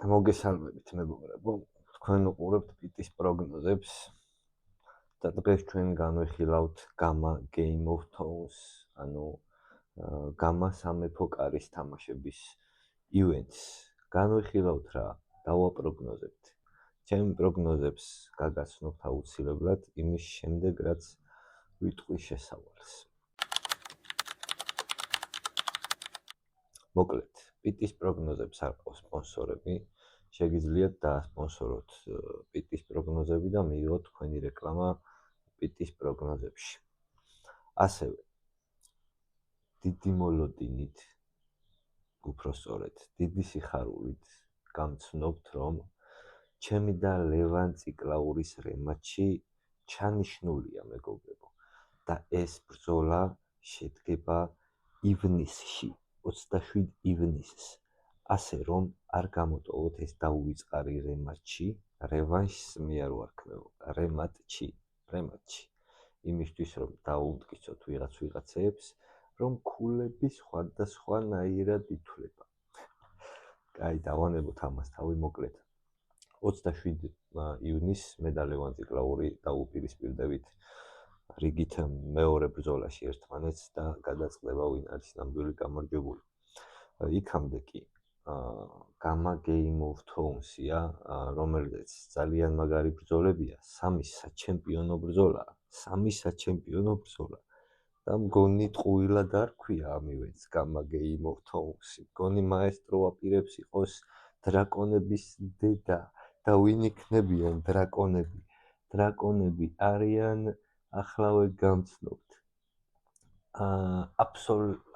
მოგესალმებით მეგობრებო, თქვენ უყურებთ პიტის პროგნოზებს და დღეს ჩვენ განვიხილავთ გამა Game of Thrones, ანუ გამა სამეფო კარის თამაშების ივენტს. განვიხილავთ რა, დავაპროგნოზებთ. ჩემი პროგნოზებს გაგაცნობთ აუცილებლად იმის შემდეგ, რაც ვიტყვი შესავალს. მოკლედ, პიტის პროგნოზებს არ ყავს სპონსორები. შეგიძლიათ დაასპონსოროთ პიტის პროგნოზები და მიიღოთ თქვენი რეკლამა პიტის პროგნოზებში. ასევე, დიდი მოლოდინით, უფრო სწორედ, დიდი სიხარულით გამცნობთ, რომ ჩემი და ლევან ციკლაურის რემატჩი ჩანიშნულია, მეგობრებო. და ეს ბრძოლა შედგება ივნისში, 27 ივნისს. ასე რომ არ გამოტოვოთ ეს დაუვიწყარი რემატჩი, რევანშს მე არ ვარქმევ, რემატჩი. იმისთვის რომ დაუმტკიცოთ ვიღაცებს, რომ ქულები სხვადასხვანაირად ითვლება. კაი, დავანებოთ ამას თავი მოკლედ. 27 ივნისს მე და ლევან ციკლაური დაუპირისპირდებით რიგით მეორე ბრძოლაში ერთმანეთს და გადაწყდება ვინ არის ნამდვილი გამარჯვებული. იქამდე კი გამა Game of Thrones-ია, რომელზეც ძალიან მაგარი ბრძოლებია, 3 საჩემპიონო ბრძოლა. და მგონი ტყუილად არ ქვია ამ ივენტს გამა Game of Thrones. მგონი მაესტრო აპირებს იყოს დრაკონების დედა და ვინ იქნებიან დრაკონები? დრაკონები არიან ახლავე გამცნობთ.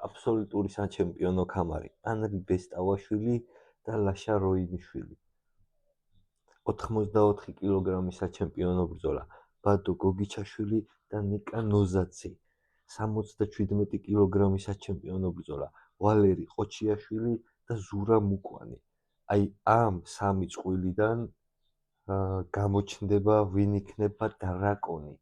აბსოლუტური საჩემპიონო ქამარი, ანრი ბესტავაშვილი და ლაშა როინიშვილი. 84 კილოგრამის საჩემპიონო ბრძოლა, ბადო გოგიჩაშვილი და ნიკა ნოზაძე. 77 კილოგრამის საჩემპიონო ბრძოლა, ვალერი ყოჩიაშვილი და ზურა მუკვანი. აი ამ სამი წყვილიდან გამოჩნდება ვინ იქნება დრაკონი.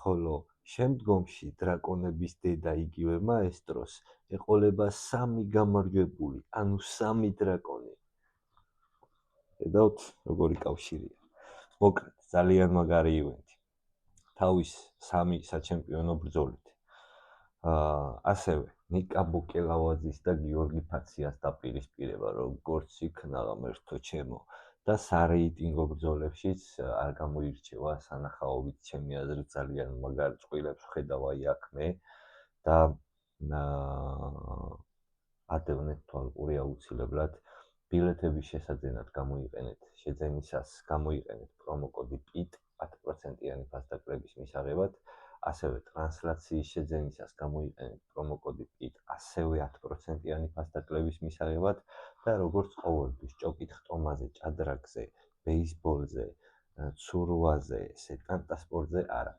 ხოლო შემდგომში დრაკონების დედა იგივე მაესტროს ეყოლება 3 გამარჯვებული, ანუ 3 დრაკონი. ხედავთ, როგორი კავშირია. მოკლედ, ძალიან მაგარი ივენტი. თავის 3 საჩემპიონო ბრძოლით. ასევე ნიკა ბოკელავაძის და გიორგი ფაციას დაპირისპირება, როგორც იქნა ღმერთო ჩემო. და სარეიტინგო ბრძოლებშიც არ გამოირჩევა სანახაობით, ჩემი აზრით ძალიან მაგარ წყვილებს ვხედავ აი აქ მე და ადევნეთ თვალყური აუცილებლად ბილეთების შესაძენად შეძენისას გამოიყენეთ პრომოკოდი PIT 10%-იანი ფასდაკლების მისაღებად, ასევე ტრანსლაციის შეძენისას გამოიყენეთ პრომოკოდი PIT ასევე 10%-იანი ფასდაკლების მისაღებად და როგორც ყოველთვის ჭოკით ხტომაზე, ჭადრაკზე, ბეისბოლზე, ცურვაზე, სეტანტა სპორტზე არა.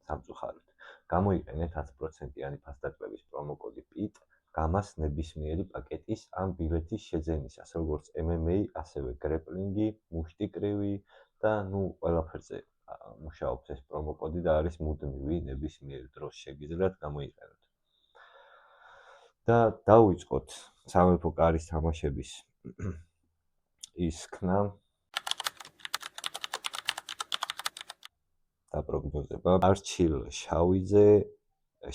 სამწუხაროდ. გამოიყენეთ 10%-იანი ფასდაკლების პრომოკოდი PIT გამას ნებისმიერი პაკეტის ან ბილეთის შეძენისას, როგორც MMA, ასევე გრეპლინგი, მუშტიკრივი და ყველაფერზე მუშაობს ეს პრომოკოდი და არის მუდმივი, ნებისმიერ დროს შეგიძლიათ გამოიყენოთ. და დავიწყოთ სამეფო კარის თამაშების ის ხნა და პროგნოზება. არჩილ შავიძე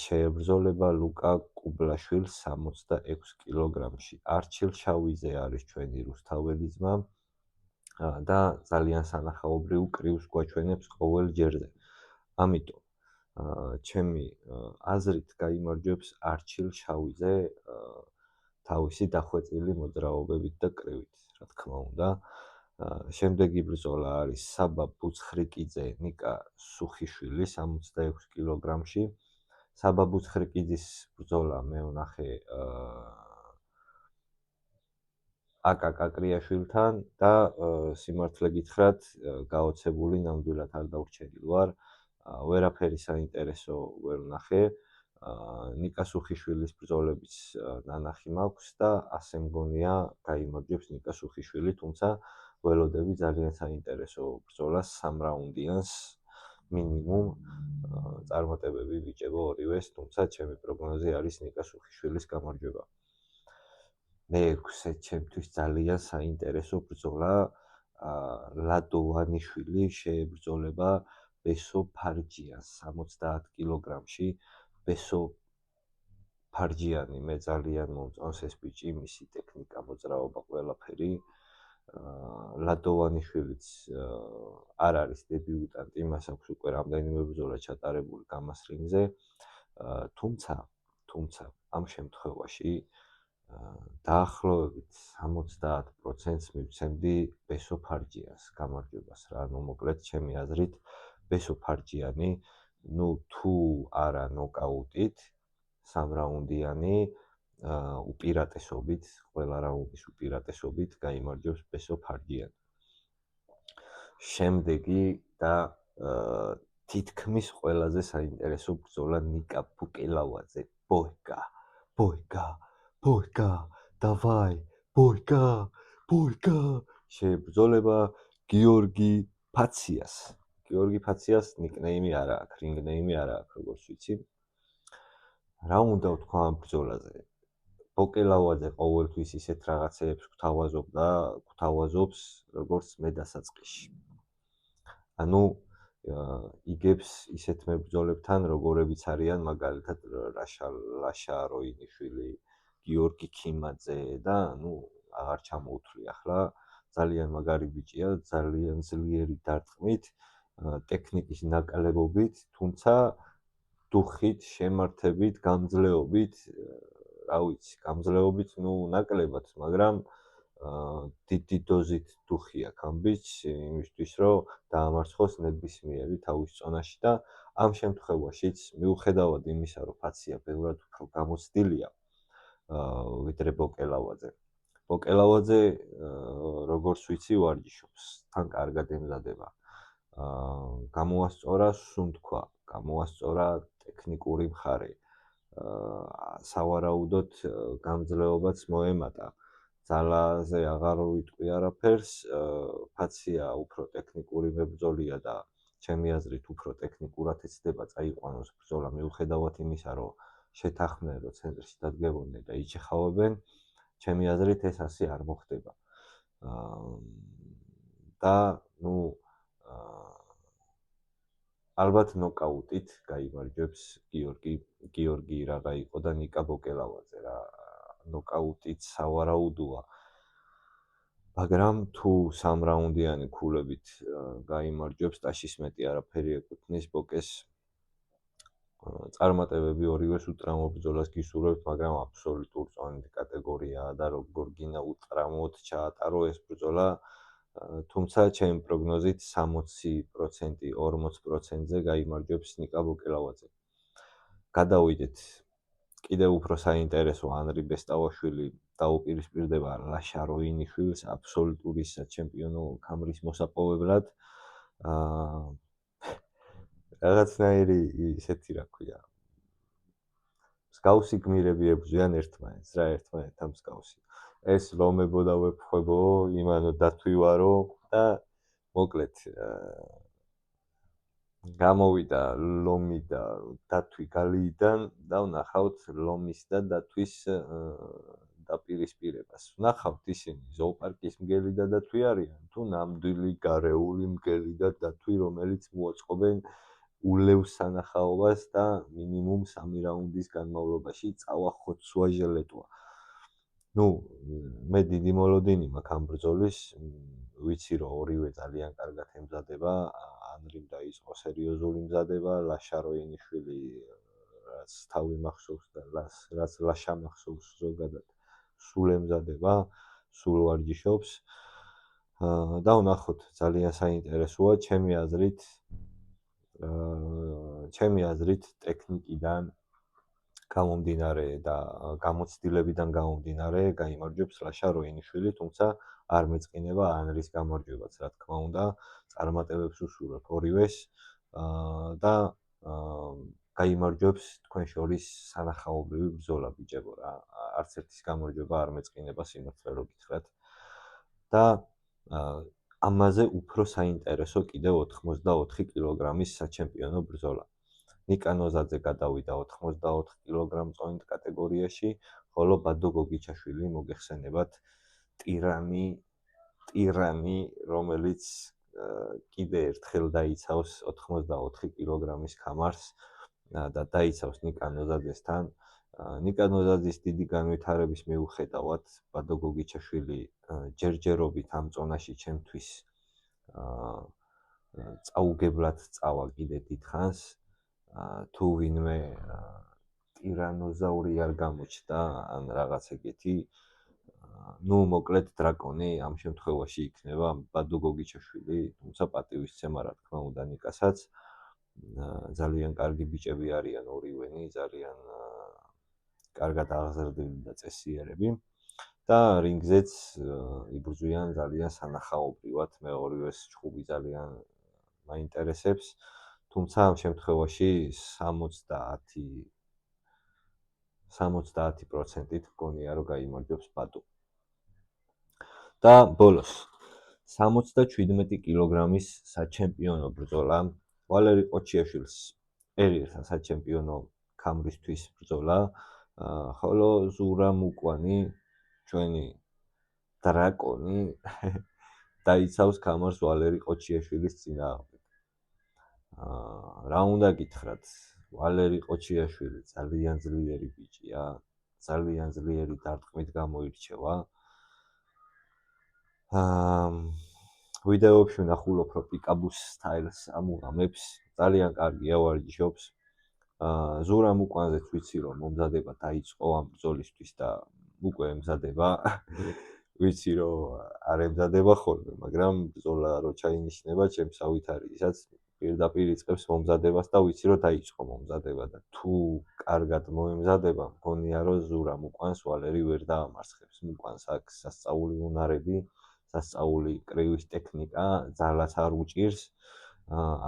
შეებრძოლება ლუკა კუბლაშვილს 66 კილოგრამში. არჩილ შავიძე არის ჩვენი რუსთაველი ძმა და ძალიან სანახაობრივ კრივს გვაჩვენებს ყოველ ჯერზე. ამიტომ ჩემი აზრით გაიმარჯვებს არჩილ შავიძე თავისი დახვეწილი მოძრაობებით და კრივით, რა თქმა უნდა. შემდეგი ბრძოლა არის საბა ბუცხრიკიძე ნიკა სუხიშვილი 66 კილოგრამში. საბა ბუცხრიკიძის ბრძოლა მე ვნახე აკა კაკრიაშვილთან და სიმართლე გითხრათ, გაოცებული ნამდვილად არ დავრჩენილ ვარ. ვერაფერი საინტერესო ვერ ვნახე. ნიკა სუხიშვილის ბრძოლებიც ნანახი მაქვს და ასე მგონია გაიმარჯვებს ნიკა სუხიშვილი, თუმცა ველოდები ძალიან საინტერესო ბრძოლას 3 რაუნდიანს მინიმუმ წარმატებები ვიჭება ორივეს, თუმცა ჩემი პროგნოზი არის ნიკა სუხიშვილის გამარჯვება. მეექვსე ჩემთვის ძალიან საინტერესო ბრძოლა ლადო ვანიშვილი შეებრძოლება ბესო ფარჯიანს 70 კილოგრამში. ბესო ფარჯიანი მე ძალიან მომწონს ეს ბიჭი, მისი ტექნიკა, მოძრაობა, ყველაფერი. ლადო ვანიშვილიც არ არის დებიუტანტი, მას აქვს უკვე რამდენიმე ბრძოლა ჩატარებული გამას რინგზე. თუმცა ამ შემთხვევაში დაახლოებით 70%-ს მივცემდი ბესო ფარჯიანს გამარჯვებას რა. ანუ მოკლედ ჩემი აზრით ბესო ფარჯიანი, თუ არა ნოკაუტით, 3 რაუნდიანი უპირატესობით, ყველა რაუნდის უპირატესობით გაიმარჯვებს ბესო ფარჯიანი. შემდეგი და თითქმის ყველაზე საინტერესო ბრძოლა ნიკა ბუკელავაძე, ბოიგა, დავაი, ბოიგა, შეებრძოლება გიორგი ფაციას. გიორგი ფაციას ნიკნეიმი არა აქვს, რინგნეიმი არა აქვს, როგორც ვიცი. რა უნდა ვთქვა ამ ბრძოლაზე? ბუკელავაძე ყოველთვის ისეთ რაღაცეებს გვთავაზობს, როგორც მე დასაწყისში. ანუ იგებს ისეთ მებრძოლებთან, როგორებიც არიან მაგალითად ლაშა როინიშვილი, გიორგი ქიმაძე და აღარ ჩამოუთვლი ახლა, ძალიან მაგარი ბიჭია, ძალიან ძლიერი დარტყმით, ტექნიკის ნაკლებობით, თუმცა დუხით, შემართებით, გამძლეობით, რა ვიცი, გამძლეობით ნაკლებად, მაგრამ დიდი დოზით დუხი აქვს ამ ბიჭს იმისთვის, რომ დაამარცხოს ნებისმიერი თავის წონაში და ამ შემთხვევაშიც მიუხედავად იმისა, რომ ფაცია ბევრად უფრო გამოცდილია ვიდრე ბუკელავაძე. ბუკელავაძე როგორც ვიცი ვარჯიშობს, თან კარგად ემზადება. გამოასწორა სუნთქვა, გამოასწორა ტექნიკური მხარე. სავარაუდოდ გამძლეობაც მოემატა. ძალაზე აღარ ვიტყვი არაფერს, ფაცია უფრო ტექნიკური მებრძოლია და ჩემი აზრით უფრო ტექნიკურად ეცდება წაიყვანოს ბრძოლა, მიუხედავად იმისა, რომ შეთანხმდნენ, რომ ცენტრში დადგებოდნენ და იჩეხავებენ, ჩემი აზრით ეს ასე არ მოხდება. და ალბათ ნოკაუტით გაიმარჯვებს გიორგი რაღა იყო და ნიკა ბუკელავაძე რა. ნოკაუტით სავარაუდოა. მაგრამ თუ 3 რაუნდიანი ქულებით გაიმარჯვებს, ტაშის მეტი არაფერი ეკუთვნის ბოკეს. წარმატებები ორივეს უტრამო ბრძოლას გისურვებთ, მაგრამ აბსოლუტურ წონით კატეგორიაა და როგორ გინდა უტრამოდ ჩაატარო ეს ბრძოლა. თუმცა ჩემი პროგნოზით 60%, 40%-ზე გაიმარჯვებს ნიკა ბუკელავაძე. გადავიდეთ კიდევ უფრო საინტერესო ანრი ბესტავაშვილი დაუპირისპირდება ლაშა როინიშვილს აბსოლუტური საჩემპიონო ქამრის მოსაპოვებლად. რაღაცნაირი ისეთი რა ქვია. მსგავსი გმირები ებრძვიან ერთმანეთს რა, ერთმანეთთან მსგავსი. ეს ლომებო და ვეფხვებო, იმანო დათვივარო და მოკლედ გამოვიდა ლომი და დათვი გალიიდან და ვნახავთ ლომის და დათვის დაპირისპირებას. ვნახავთ ისინი ზოოპარკის მგელი და დათვი არიან, თუ ნამდვილი გარეული მგელი და დათვი, რომელიც მოაწყობენ ულევს სანახაობას და მინიმუმ 3 რაუნდის განმავლობაში წავახოცვა ჟელეტვა. მე დიდი მოლოდინი მაქვს ამ ბრძოლის, ვიცი რომ ორივე ძალიან კარგად ემზადება, ანრიმ დაიწყო სერიოზული მზადება, ლაშა როინიშვილი რაც თავი მახსოვს და რაც ლაშა მახსოვს ზოგადად სულ ემზადება, სულ ვარჯიშობს. და ვნახოთ, ძალიან საინტერესოა ჩემი აზრით ტექნიკიდან გამომდინარე და გამოცდილებიდან გამომდინარე გაიმარჯვებს ლაშა როინიშვილი, თუმცა არ მეწყინება ანრის გამარჯვებაც, რა თქმა უნდა, წარმატებებს უსურვებ ორივეს და გაიმარჯვებს თქვენ შორის სანახაობრივი ბრძოლა ბიჭებო რა. არც ერთის გამარჯვება არ მეწყინება სიმართლე რო გითხრათ. და ამაზე უფრო საინტერესო კიდევ 84 კილოგრამის საჩემპიონო ბრძოლა. ნიკა ნოზაძე გადავიდა 84 კილოგრამ წონით კატეგორიაში, ხოლო ბადო გოგიჩაშვილი მოგეხსენებათ ტირანი, რომელიც კიდე ერთხელ დაიცავს 84 კილოგრამის ქამარს და დაიცავს ნიკა ნოზაძესთან. ნიკა ნოზაძის დიდი განვითარების მიუხედავად ბადო გოგიჩაშვილი ჯერჯერობით ამ წონაში ჩემთვის წაუგებლად წავა კიდე დიდხანს. თუ ვინმე ტირანოზაური არ გამოჩნდა ან რაღაც ეგეთი, ну, მოკლედ დრაკონი ამ შემთხვევაში იქნება ბადო გოგიჩაშვილი, თუმცა პატივისცემა რა თქმა უნდა ნიკასაც. ძალიან კარგი ბიჭები არიან ორივენი, ძალიან კარგად აღზრდილი და წესიერები და რინგზეც იბრძვიან ძალიან სანახაობრივად, მე ორივეს ჭხუბი ძალიან მაინტერესებს, თუმცა ამ შემთხვევაში 70%-ით მგონია რომ გაიმარჯვებს ბადო. და ბოლოს 77 კილოგრამის საჩემპიონო ბრძოლა ვალერი ყოჩიაშვილის პერიოდსა საჩემპიონო ქამრისთვის ბრძოლა, ხოლო ზურა მუკვანი, ჩვენი დრაკონი დაიცავს ქამარს ვალერი ყოჩიაშვილის წინააღმდეგ. რა უნდა გითხრათ, ვალერი ყოჩიაშვილი ძალიან ძლიერი ბიჭია, ძალიან ძლიერი დარტყმით გამოირჩევა. ვიდეოებში ვნახულობ, რომ პიკაბუს სტაილს ამუღამებს, ძალიან კარგია ვარჯიშობს. ზურა მუკვანზეც ვიცი, რომ მომზადება დაიწყო ამ ბრძოლისთვის და უკვე ემზადება. ვიცი, რომ არ ემზადება ხოლმე, მაგრამ ბრძოლა რო ჩაინიშნება, ჩემს ავითარისაც პირდაპირ იწყებს მომზადებას და ვიცი, რომ დაიწყო მომზადება და თუ კარგად მოემზადება, მგონია, რომ ზურა მუკვანს ვალერი ვერ დაამარცხებს. მუკვანს აქვს სასწაული უნარები, სასწაული კრივის ტექნიკა, ძალაც არ უჭირს.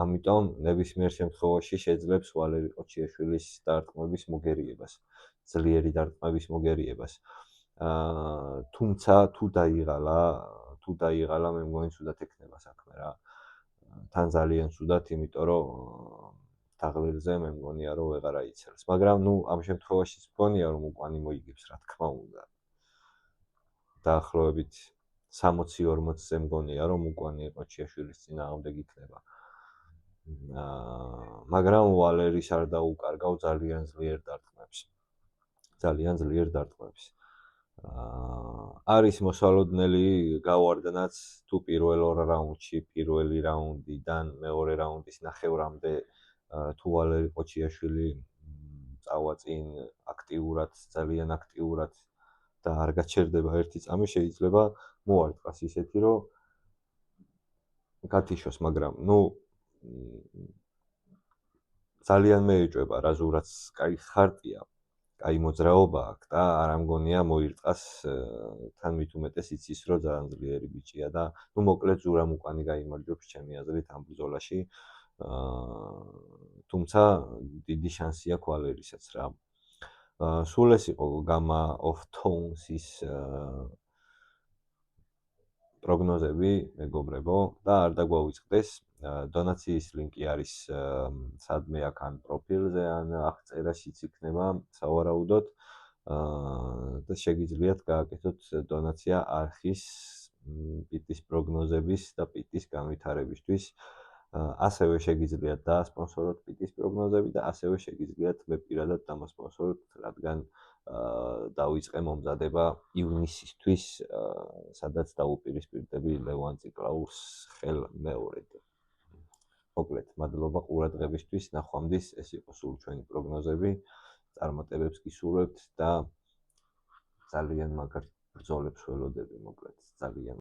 ამიტომ ნებისმიერ შემთხვევაში შეძლებს ვალერი ყოჩიაშვილის დარტყმების მოგერიებას, ძლიერი დარტყმების მოგერიებას. თუმცა თუ დაიღალა, მე მგონი ცუდად ექნება საქმე რა. თან ძალიან ცუდად, იმიტომ რომ თაღლილზე მე მგონია რომ ვეღარ აიცელს, მაგრამ ნუ ამ შემთხვევაშიც მგონია რომ უკვანი მოიგებს, რა თქმა უნდა. დაახლოებით 60-40-ზე მგონია რომ უკვანი ყოჩიაშვილის წინააღმდეგ იქნება. მაგრამ ვალერის არ დაუკარგავ ძალიან ძლიერ დარტყმებს. არის მოსალოდნელი გავარდნაც თუ პირველ ორ რაუნდში, პირველი რაუნდიდან მეორე რაუნდის ნახევრამდე თუ ვალერი ყოჩიაშვილი წავა წინ აქტიურად, ძალიან აქტიურად და არ გაჩერდება ერთი წამი, შეიძლება მოარტყას ისეთი, რომ გათიშოს, მაგრამ ნუ ძალიან მეეჭვება რა ზურაც კაი ხარტია, კაი მოძრაობა აქვს და არ ამგონია მოირტყას თან მით უმეტეს იცის რომ ძალიან ძლიერი ბიჭია და ნუ მოკლედ ზურა მუკვანი გაიმარჯვებს ჩემი აზრით ამ ბრძოლაში. თუმცა დიდი შანსი აქვს ვალერისაც რა. სულ ეს იყო Gamma of Thrones-ის პროგნოზები, მეგობრებო, და არ დაგვაუწყდეს. დონაციის ლინკი არის სადმე აქ ან პროფილზე, ან აღწერაშიც იქნება სავარაუდოდ. და შეგიძლიათ გააკეთოთ დონაცია არხის პიტის პროგნოზების და პიტის განვითარებისთვის. ასევე შეგიძლიათ დაასპონსოროთ პიტის პროგნოზები და ასევე შეგიძლიათ მე პირადად დამასპონსოროთ, რადგან დავიწყე მომზადება ივნისისთვის, სადაც დაუპირისპირდები ლევან ციკლაურს ხელმეორედ. მოკლედ, მადლობა ყურადღებისთვის, ნახვამდის, ეს იყო სულ ჩვენი პროგნოზები, წარმატებებს გისურვებთ და ძალიან მაგარ ბრძოლებს ველოდები, მოკლედ, ძალიან